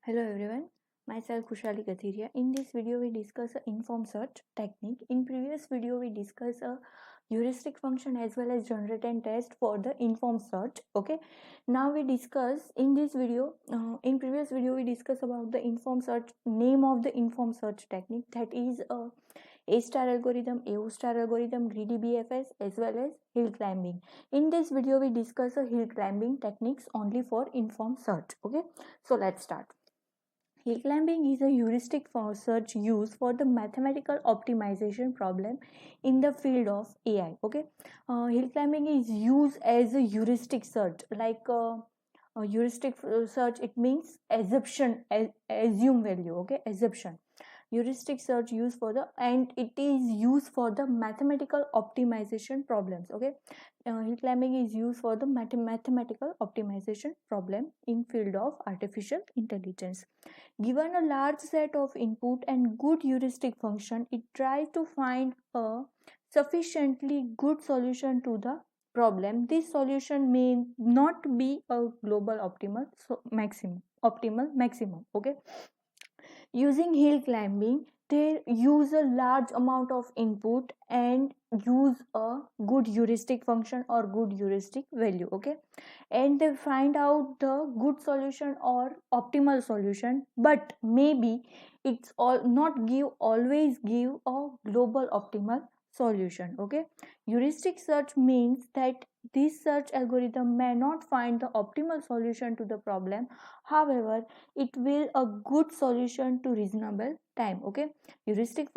Hello everyone, myself Khushali Kathiria. In this video we discuss a informed search technique. In previous video we discuss a heuristic function as well as generate and test for the informed search. Okay, now we discuss in this video, in previous video we discuss about the informed search, name of the informed search technique, that is a star algorithm, AO star algorithm, greedy BFS as well as hill climbing. In this video we discuss a hill climbing techniques only for informed search. Okay, so let's start. Hill climbing is a heuristic for search used for the mathematical optimization problem in the field of AI. Okay, hill climbing is used as a heuristic search, like a heuristic search. It means assumption, assume value. Okay, assumption. Heuristic search used for the, and it is used for the mathematical optimization problems. Okay, hill climbing is used for the mathematical optimization problem in field of artificial intelligence. Given a large set of input and good heuristic function, it tries to find a sufficiently good solution to the problem. This solution may not be a global optimal maximum. Okay, using hill climbing, they use a large amount of input and use a good heuristic function or good heuristic value. Okay, and they find out the good solution or optimal solution, but maybe it's all not give always give a global optimal solution. Okay, heuristic search means that this search algorithm may not find the optimal solution to the problem, however it will a good solution to reasonable time. Okay, heuristic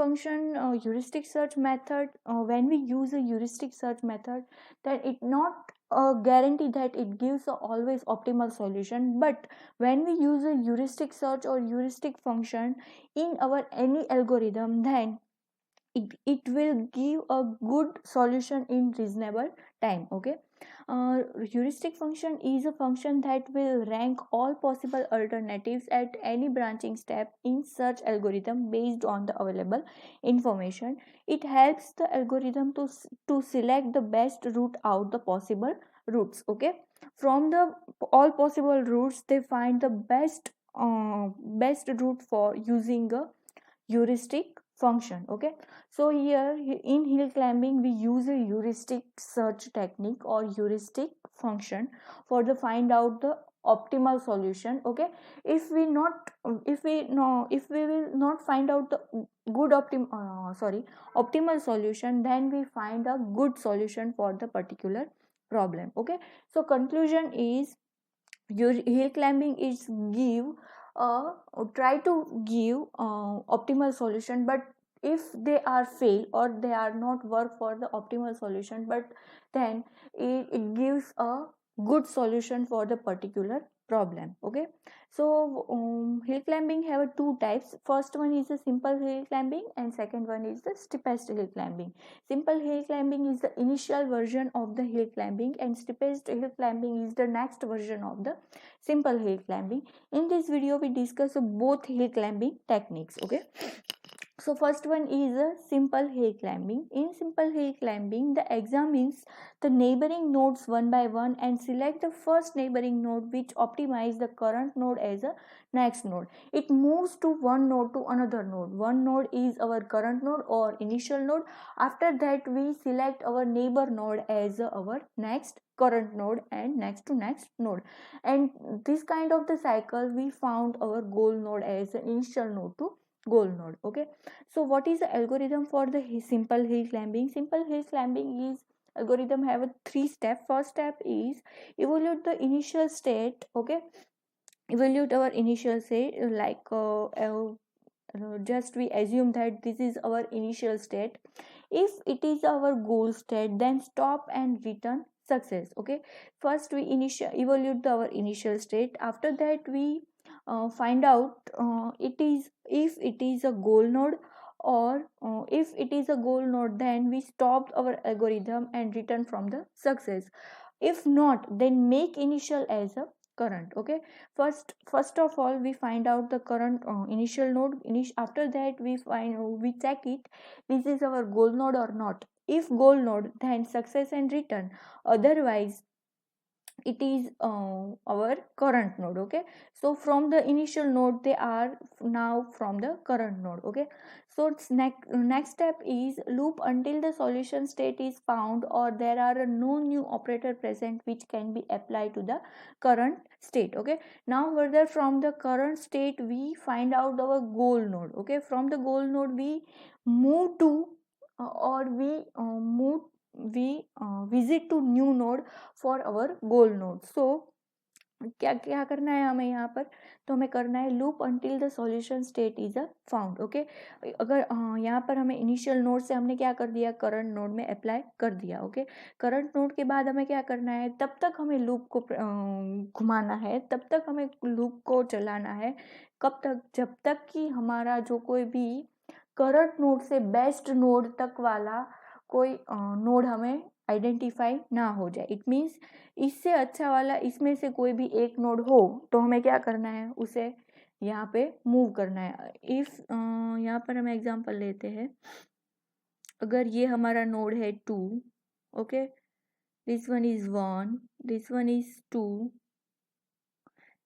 search method, when we use a heuristic search method, then it not guarantee that it gives a always optimal solution, but when we use a heuristic search or heuristic function in our any algorithm, then it will give a good solution in reasonable time. Okay, heuristic function is a function that will rank all possible alternatives at any branching step in search algorithm based on the available information. It helps the algorithm to select the best route out the possible routes. Okay, from the all possible routes they find the best route for using a heuristic function. Okay, so here in hill climbing we use a heuristic search technique or heuristic function for the find out the optimal solution. Okay, if we will not find out the good optimal solution, then we find a good solution for the particular problem. Okay, so conclusion is your hill climbing is give try to give optimal solution, but if they are fail or they are not work for the optimal solution, but then it gives a good solution for the particular problem. Okay, so hill climbing have two types. First one is the simple hill climbing and second one is the steepest hill climbing. Simple hill climbing is the initial version of the hill climbing and steepest hill climbing is the next version of the simple hill climbing. In this video we discuss both hill climbing techniques. Okay, so first one is a simple hill climbing. In simple hill climbing, the examines the neighboring nodes one by one and select the first neighboring node which optimize the current node as a next node. It moves to one node to another node. One node is our current node or initial node. After that we select our neighbor node as our next current node and next to next node, and this kind of the cycle we found our goal node as an initial node to goal node. Okay, so what is the algorithm for the simple hill climbing? Simple hill climbing is algorithm have a three step. First step is evaluate the initial state. Okay, evaluate our initial state, just we assume that this is our initial state. If it is our goal state, then stop and return success. Okay, first we evaluate our initial state. After that we find out it is if it is a goal node, or if it is a goal node, then we stop our algorithm and return from the success. If not, then make initial as a current. Okay, first of all we find out the current initial node. After that we check it, this is our goal node or not. If goal node, then success and return. Otherwise it is our current node. Okay, so from the initial node they are now from the current node. Okay, so it's next step is loop until the solution state is found or there are no new operator present which can be applied to the current state. Okay, now further from the current state we find out our goal node. Okay, from the goal node we move to or we visit to new node for our goal node. So क्या क्या करना है हमें यहाँ पर, तो हमें करना है loop until the solution state is a found. Okay, अगर यहाँ पर हमें इनिशियल नोड से हमने क्या कर दिया, करंट नोड में अप्लाई कर दिया. ओके, करंट नोड के बाद हमें क्या करना है, तब तक हमें लूप को घुमाना है, तब तक हमें लूप को चलाना है. कब तक, जब तक कि हमारा जो कोई भी करंट नोड से बेस्ट नोड तक वाला कोई नोड हमें आइडेंटिफाई ना हो जाए. इट मीन्स इससे अच्छा वाला इसमें से कोई भी एक नोड हो तो हमें क्या करना है, उसे यहाँ पे मूव करना है. इफ यहाँ पर हम एग्जांपल लेते हैं, अगर ये हमारा नोड है 2. Okay, this one is 1, this one is 2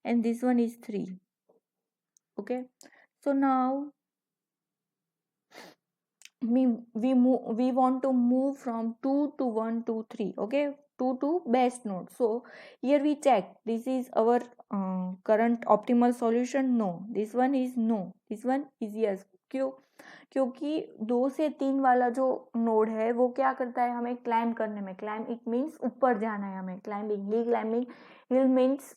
and this one is 3. Okay, so now we want to move from 2 to 1 to 3. Okay, 2 to best node. So here we check, this is our current optimal solution. No, this one is no, this one is yes. क्यों, क्योंकि 2 से 3 वाला जो node है वो क्या करता है, हमें क्लाइम करने में, क्लाइम इट मीन्स ऊपर जाना है हमें, क्लाइंबिंग, हिल मीन्स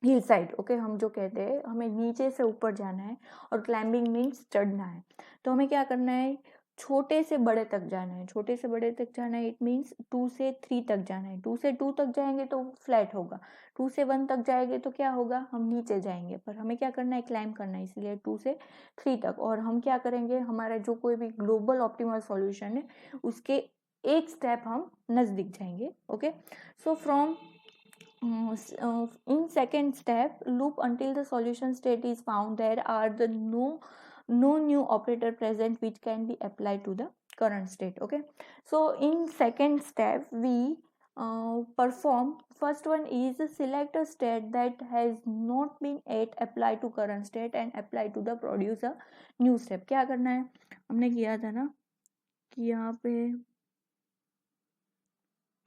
हिल साइड. ओके, हम जो कहते हैं हमें नीचे से ऊपर जाना है और क्लाइंबिंग मीन्स चढ़ना है. तो हमें क्या करना है, छोटे से बड़े तक जाना है, छोटे से बड़े तक जाना है. इट मीन्स 2 से 3 तक जाना है. 2 से 2 तक जाएंगे तो फ्लैट होगा, 2 से 1 तक जाएंगे तो क्या होगा, हम नीचे जाएंगे. पर हमें क्या करना है, क्लाइम करना है, इसलिए 2 से 3 तक. और हम क्या करेंगे, हमारा जो कोई भी ग्लोबल ऑप्टिमल सॉल्यूशन है उसके एक स्टेप हम नज़दीक जाएंगे. Okay, so from in second step, loop until the solution state is found, there are the no new operator present which can be applied to the current state. Okay, so in second step we perform, first one is select a state that has not been yet applied to current state and apply to the produce a new step. क्या करना है, हमने किया था ना कि यहाँ पे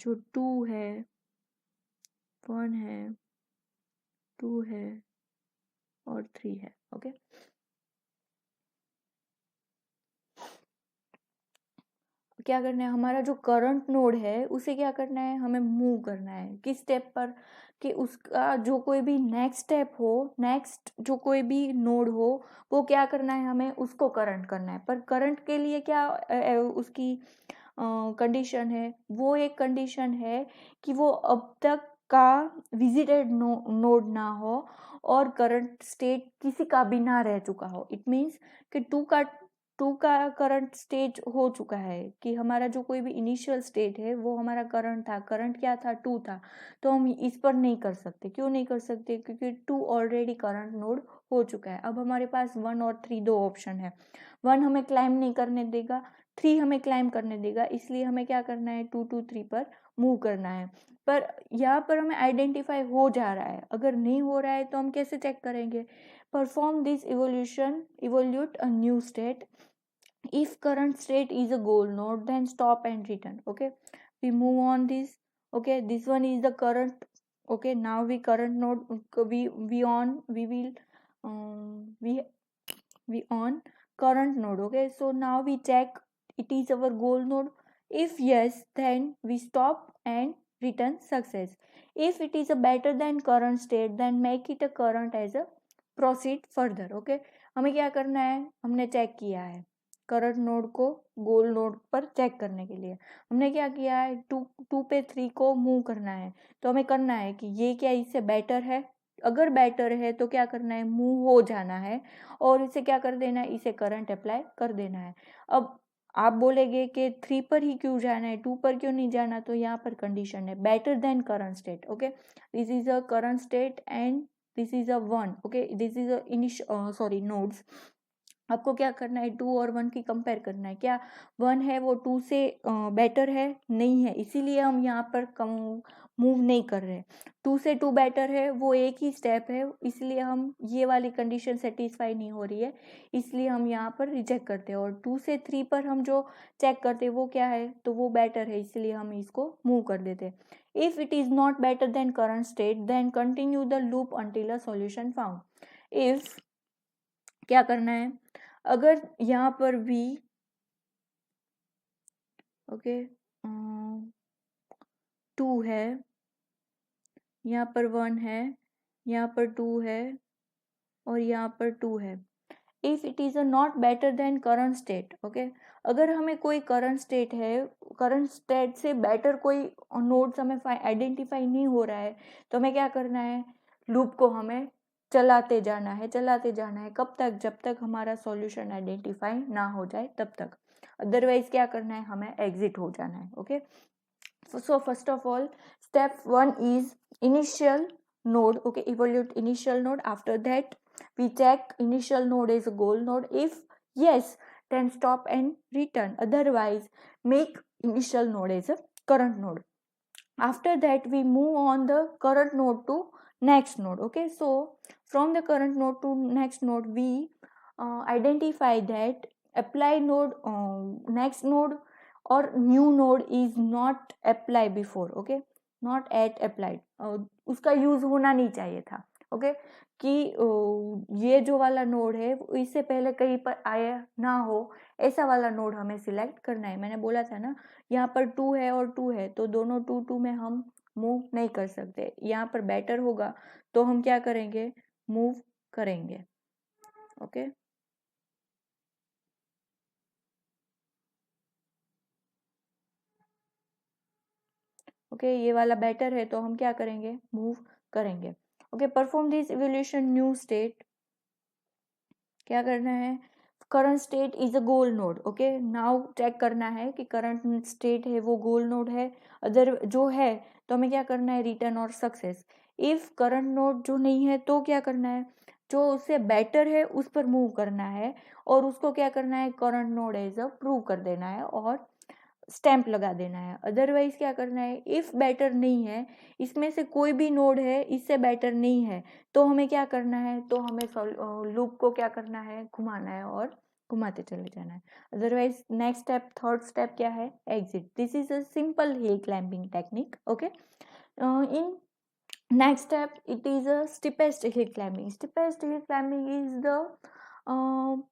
जो 2 है, 1 है, 2 है और 3 है. ओके, क्या करना है, हमारा जो करंट नोड है उसे क्या करना है, हमें मूव करना है. किस स्टेप पर, कि उसका जो कोई भी नेक्स्ट स्टेप हो, नेक्स्ट जो कोई भी नोड हो वो क्या करना है, हमें उसको करंट करना है. पर करंट के लिए क्या उसकी कंडीशन है, वो एक कंडीशन है कि वो अब तक का विजिटेड नोड ना हो और करंट स्टेट किसी का भी ना रह चुका हो. इट मीन्स कि 2 का करंट स्टेज हो चुका है, कि हमारा जो कोई भी इनिशियल स्टेट है वो हमारा करंट था, करंट क्या था, 2 था. तो हम इस पर नहीं कर सकते. क्यों नहीं कर सकते, क्योंकि 2 ऑलरेडी करंट नोड हो चुका है. अब हमारे पास 1 और 3 दो ऑप्शन है. 1 हमें क्लाइम नहीं करने देगा, 3 हमें क्लाइम करने देगा, इसलिए हमें क्या करना है, 2 to 3 पर मूव करना है. पर यहाँ पर हमें आइडेंटिफाई हो जा रहा है, अगर नहीं हो रहा है तो हम कैसे चेक करेंगे, perform this evolute a new state. if current state is a goal node, then stop and return. Okay, we move on this. Okay, this one is the current. Okay, now we current node, we on, we will we on current node. Okay, so now we check it is our goal node. If yes, then we stop and return success. If it is a better than current state, then make it a current as a proceed further. Okay, हमें क्या करना है, हमने check किया है current node को गोल node पर check करने के लिए. हमने क्या किया है, 2 पे 3 को मूव करना है. तो हमें करना है कि ये क्या इससे बेटर है, अगर बेटर है तो क्या करना है, मूव हो जाना है और इसे क्या कर देना है, इसे करंट अप्लाई कर देना है. अब आप बोलेंगे कि 3 पर ही क्यों जाना है, 2 पर क्यों नहीं जाना, तो यहाँ पर कंडीशन है better than current state. Okay, this is a current state and this is a 1. Okay, this is a nodes. आपको क्या करना है, 2 और 1 की कंपेयर करना है. क्या 1 है वो 2 से बेटर है, नहीं है, इसीलिए हम यहाँ पर मूव नहीं कर रहे। 2 से 2 बेटर है, वो एक ही स्टेप है, इसलिए हम ये वाली कंडीशन सेटिस्फाई नहीं हो रही है, इसलिए हम यहाँ पर रिजेक्ट करते हैं। और 2 से 3 पर हम जो चेक करते हैं वो क्या है, तो वो बेटर है, इसलिए हम इसको मूव कर देते हैं। If it is not better than current state then continue the loop until a solution found. If क्या करना है, अगर यहाँ पर भी ओके 2 है, यहाँ पर 1 है, यहाँ पर 2 है और यहाँ पर 2 है। If it is a not better than current state, okay, अगर हमें कोई करंट स्टेट है, करंट स्टेट से बेटर कोई नोड्स हमें आइडेंटिफाई नहीं हो रहा है, तो हमें क्या करना है, लूप को हमें चलाते जाना है, चलाते जाना है। कब तक, जब तक हमारा सॉल्यूशन आइडेंटिफाई ना हो जाए तब तक। अदरवाइज क्या करना है, हमें एग्जिट हो जाना है। Okay, so first of all, step 1 is initial node. Okay, evaluate initial node. After that we check initial node is a goal node. If yes, then stop and return, otherwise make initial node as a current node. After that we move on the current node to next node. Okay, so from the current node to next node we identify that apply node, next node or new node is not apply before. Okay, not at applied, उसका use होना नहीं चाहिए था। Okay, कि ये जो वाला node है इससे पहले कहीं पर आया ना हो, ऐसा वाला नोड हमें सिलेक्ट करना है। मैंने बोला था ना, यहाँ पर 2 है और 2 है, तो दोनों 2 2 में हम मूव नहीं कर सकते। यहाँ पर बेटर होगा तो हम क्या करेंगे, मूव करेंगे। ओके, ओके, ये वाला बेटर है तो हम क्या करेंगे, मूव करेंगे। Okay, perform this evolution new state. क्या करना है, current state is a goal node. Okay, now check करना है कि करंट स्टेट है वो गोल नोड है, अदर जो है तो हमें क्या करना है, रिटर्न और सक्सेस। इफ करंट नोड जो नहीं है तो क्या करना है, जो उससे बेटर है उस पर मूव करना है और उसको क्या करना है, current node as a prove कर देना है और स्टैंप लगा देना है। अदरवाइज क्या करना है, इफ बेटर नहीं है, इसमें से कोई भी नोड है इससे बेटर नहीं है, तो हमें क्या करना है, तो हमें लूप को क्या करना है, घुमाना है और घुमाते चले जाना है। Otherwise next step, third step क्या है, exit. This is a simple hill climbing technique. Okay, in next step it is a steepest hill climbing. Steepest hill climbing is the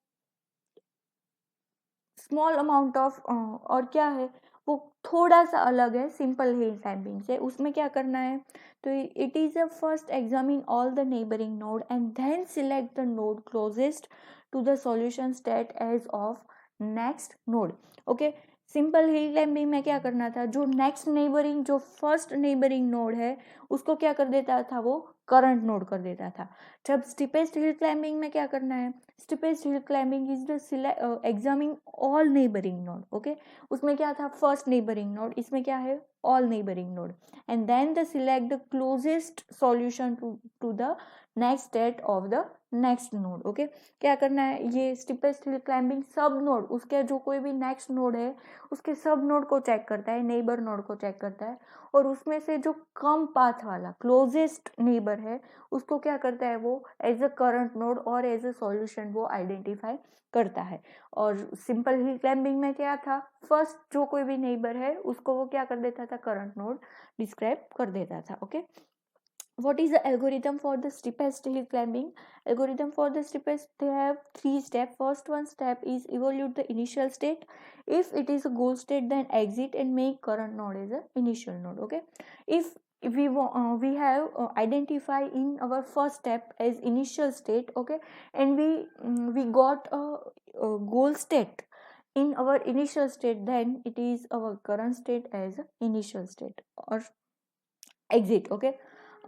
small amount of, और क्या है, वो थोड़ा सा अलग है सिंपल हिल क्लाइंबिंग से। उसमें क्या करना है, तो it is a first examine all the neighbouring node and then select the node closest to the solution state as of next node. Okay, simple hill climbing में क्या करना था, जो नेक्स्ट नेबरिंग, जो फर्स्ट नेबरिंग नोड है उसको क्या कर देता था, वो करंट नोड कर देता था। जब स्टीपेस्ट हिल क्लाइंबिंग में क्या करना है, steepest hill climbing is the examining all neighbouring node. Okay, उसमें क्या था, फर्स्ट नेबरिंग नोड, इसमें क्या है, all neighbouring node, and then the select the closest solution to the next state of the next node. Okay, क्या करना है, ये स्टीपेस्ट हिल क्लाइंबिंग सब नोड, उसके जो कोई भी नेक्स्ट नोड है उसके सब नोड को चेक करता है, नेबर नोड को चेक करता है, और उसमें से जो कम पाथ वाला क्लोजेस्ट नेबर है उसको क्या करता है, वो एज अ करंट नोड और एज अ सॉल्यूशन वो आइडेंटिफाई करता है। और सिंपल हिल क्लाइंबिंग में क्या था, फर्स्ट जो कोई भी नेबर है उसको वो क्या कर देता था, करंट नोड डिस्क्राइब कर देता था। Okay, what is the algorithm for the steepest hill climbing? Algorithm for the steepest, they have 3 steps. First one step is evaluate the initial state. If it is a goal state, then exit and make current node as a initial node. Okay, if we have identify in our first step as initial state. Okay, and we got a goal state in our initial state, then it is our current state as a initial state or exit. Okay,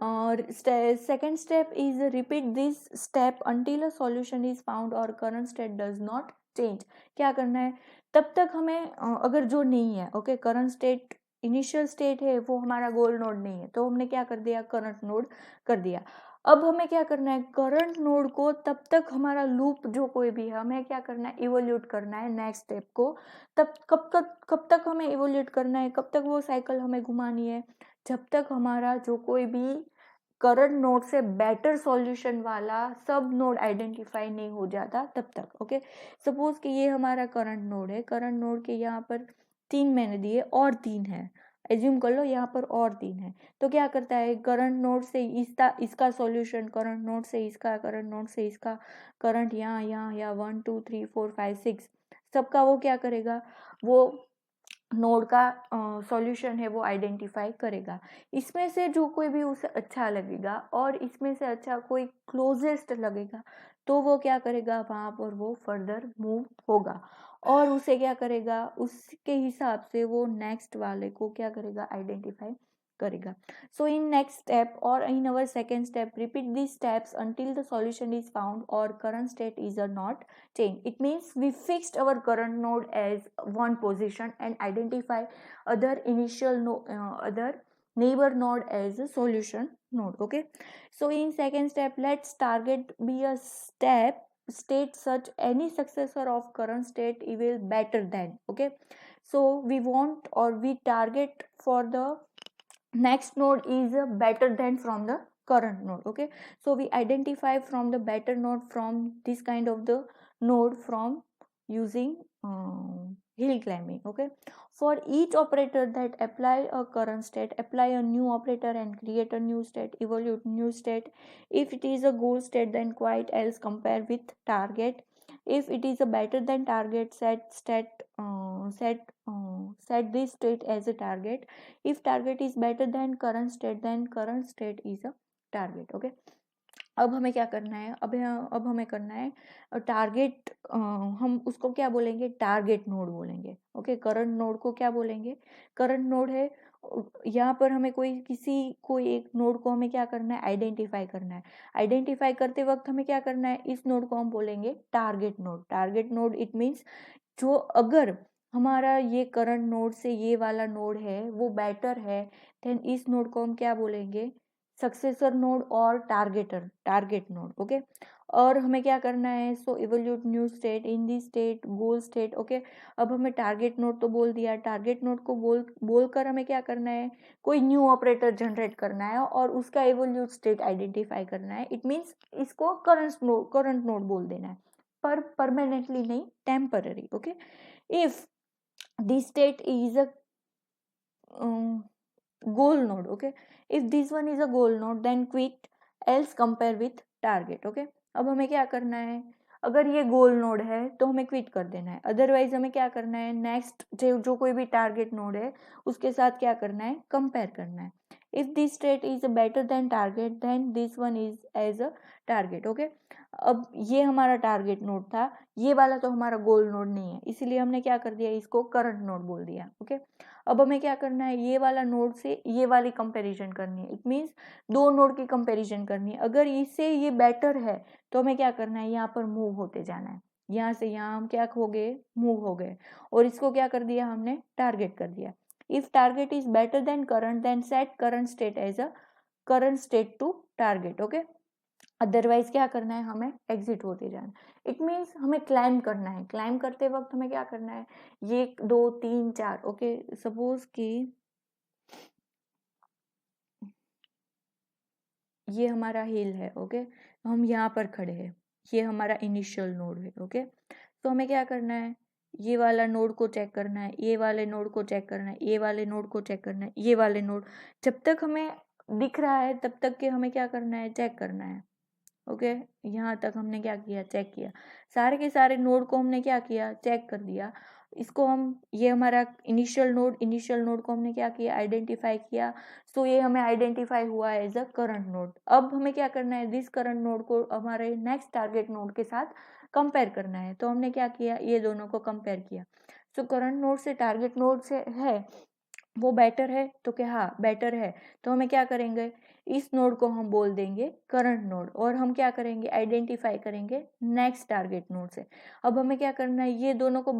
or second step is repeat this step until a solution is found or current state does not change. क्या करना है, तब तक हमें अगर जो नहीं है, okay, current state initial state है वो हमारा गोल नोड नहीं है, तो हमने क्या कर दिया, करंट नोड कर दिया। अब हमें क्या करना है, करंट नोड को तब तक हमारा लूप जो कोई भी है हमें क्या करना है, इवोल्यूट करना है नेक्स्ट स्टेप को। तब कब तक हमें इवोल्यूट करना है, कब तक वो साइकिल हमें घुमानी है, जब तक हमारा जो कोई भी करंट नोड से बेटर सॉल्यूशन वाला सब नोड आइडेंटिफाई नहीं हो जाता तब तक। ओके, सपोज कि ये हमारा करंट नोड है, करंट नोड के यहाँ पर 3 मैंने दिए और 3 है, एज्यूम कर लो यहाँ पर और 3 है, तो क्या करता है करंट नोड से इसका सॉल्यूशन, करंट नोड से इसका, करंट नोड से इसका, करंट यहाँ यहाँ या 1 2 3 4 5 6 सबका वो क्या करेगा, वो नोड का सॉल्यूशन है वो आइडेंटिफाई करेगा। इसमें से जो कोई भी उसे अच्छा लगेगा और इसमें से अच्छा कोई क्लोजेस्ट लगेगा तो वो क्या करेगा, वहाँ पर वो फर्दर मूव होगा और उसे क्या करेगा, उसके हिसाब से वो नेक्स्ट वाले को क्या करेगा, आइडेंटिफाई करेगा। So in next step or in our second step, repeat these steps until the solution is found or current state is not changed. It means we fixed our current node as one position and identify other other neighbor node as a solution node. Okay, so in second step, let's target be a state such any successor of current state will better than. Okay, so we want or we target for the next node is better than from the current node. Okay, so we identify from the better node from this kind of the node from using hill climbing. Okay, for each operator that apply a current state, apply a new operator and create a new state, evaluate new state. If it is a goal state, then quite else compare with target. If it is a better than target, set this state as a target. If target is better than current state, then current state is a target. Okay, अब हमें क्या करना है, अब हमें करना है target, हम उसको क्या बोलेंगे, टारगेट नोड बोलेंगे। ओके, करंट नोड को क्या बोलेंगे, करंट नोड है, यहाँ पर हमें कोई एक नोड को हमें क्या करना है, आइडेंटिफाई करना है। आइडेंटिफाई करते वक्त हमें क्या करना है, इस नोड को हम बोलेंगे target node. Target node it means जो अगर हमारा ये करंट नोड से ये वाला नोड है वो बेटर है, देन इस नोड को हम क्या बोलेंगे, सक्सेसर नोड और टारगेट नोड। ओके, और हमें क्या करना है, so evaluate new state in the state goal state. Okay, अब हमें टारगेट नोड तो बोल दिया, टारगेट नोड को बोलकर हमें क्या करना है, कोई न्यू ऑपरेटर जनरेट करना है और उसका इवोल्यूट स्टेट आइडेंटिफाई करना है। इट मीन्स इसको करंट नोड बोल देना है, पर परमानेंटली नहीं, temporary. Okay, if this state is a goal node. Okay, if this one is a goal node, then quit, else compare with target. Okay, अब हमें क्या करना है, अगर ये गोल नोड है तो हमें क्विट कर देना है, अदरवाइज हमें क्या करना है, नेक्स्ट जो कोई भी टारगेट नोड है उसके साथ क्या करना है, कंपेयर करना है। If this state is better than target, then this one is as a target. Okay, अब ये हमारा टारगेट नोड था, ये वाला तो हमारा गोल नोड नहीं है, इसीलिए हमने क्या कर दिया, इसको करंट नोड बोल दिया। ओके, अब हमें क्या करना है, ये वाला नोड से ये वाली कंपैरिजन करनी है। इट मीन्स दो नोड की कंपैरिजन करनी है, अगर इससे ये बेटर है तो हमें क्या करना है, यहाँ पर मूव होते जाना है, यहाँ से यहाँ हम क्या हो गए, मूव हो गए, और इसको क्या कर दिया हमने, टारगेट कर दिया। If target is better than current, then set current state as a current state to target. Okay, otherwise क्या करना है, हमें एग्जिट होते जाना। इट मीन्स हमें क्लाइम करना है, क्लाइम करते वक्त हमें क्या करना है, ये 2 3 4। ओके, सपोज कि ये हमारा हिल है। ओके, हम यहाँ पर खड़े हैं, ये हमारा इनिशियल नोड है। ओके, तो हमें क्या करना है, ये वाला नोड को चेक करना है, ये वाले नोड को चेक करना है, ये वाले नोड को चेक करना है, ये वाले नोड, जब तक हमें दिख रहा है तब तक के हमें क्या करना है, चेक करना है। ओके, यहाँ तक हमने क्या किया, चेक किया, सारे के सारे नोड को हमने क्या किया, चेक कर दिया। इसको हम, ये हमारा इनिशियल नोड को हमने क्या किया, आइडेंटिफाई किया। सो ये हमें आइडेंटिफाई हुआ एज अ करंट नोड। अब हमें क्या करना है, दिस करंट नोड को हमारे नेक्स्ट टारगेट नोड के साथ कंपेयर करना है। तो हमने क्या किया, ये दोनों को कंपेयर किया। सो करंट नोड से टारगेट नोड से है वो बेटर है, तो क्या, हाँ बेटर है, तो हमें क्या करेंगे, इस नोड को हम बोल देंगे करंट नोड, और हम क्या करेंगे, आइडेंटिफाई करेंगे नेक्स्ट टारगेट नोड से। अब हमें क्या करना है, ये दोनों को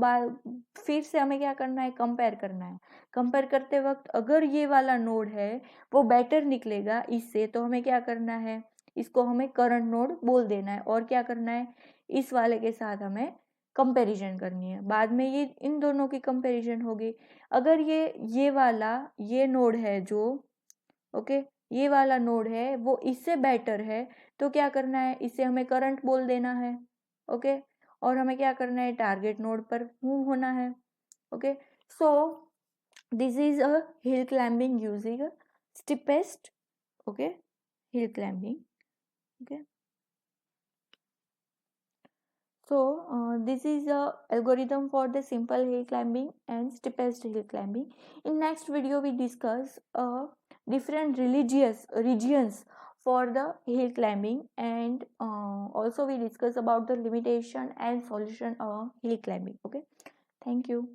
फिर से हमें क्या करना है, कंपेयर करना है। कंपेयर करते वक्त अगर ये वाला नोड है वो बेटर निकलेगा इससे, तो हमें क्या करना है, इसको हमें करंट नोड बोल देना है, और क्या करना है, इस वाले के साथ हमें कंपैरिजन करनी है। बाद में ये इन दोनों की कंपैरिजन होगी। अगर ये वाला ये नोड है जो ओके, ये वाला नोड है वो इससे बेटर है, तो क्या करना है, इसे हमें करंट बोल देना है। ओके, और हमें क्या करना है, टारगेट नोड पर मूव होना है। Okay, so this is a hill climbing using steepest, okay, hill climbing. Okay, so this is a algorithm for the simple hill climbing and steepest hill climbing. In next video we discuss different religious regions for the hill climbing, and also we discuss about the limitation and solution of hill climbing. Okay, thank you.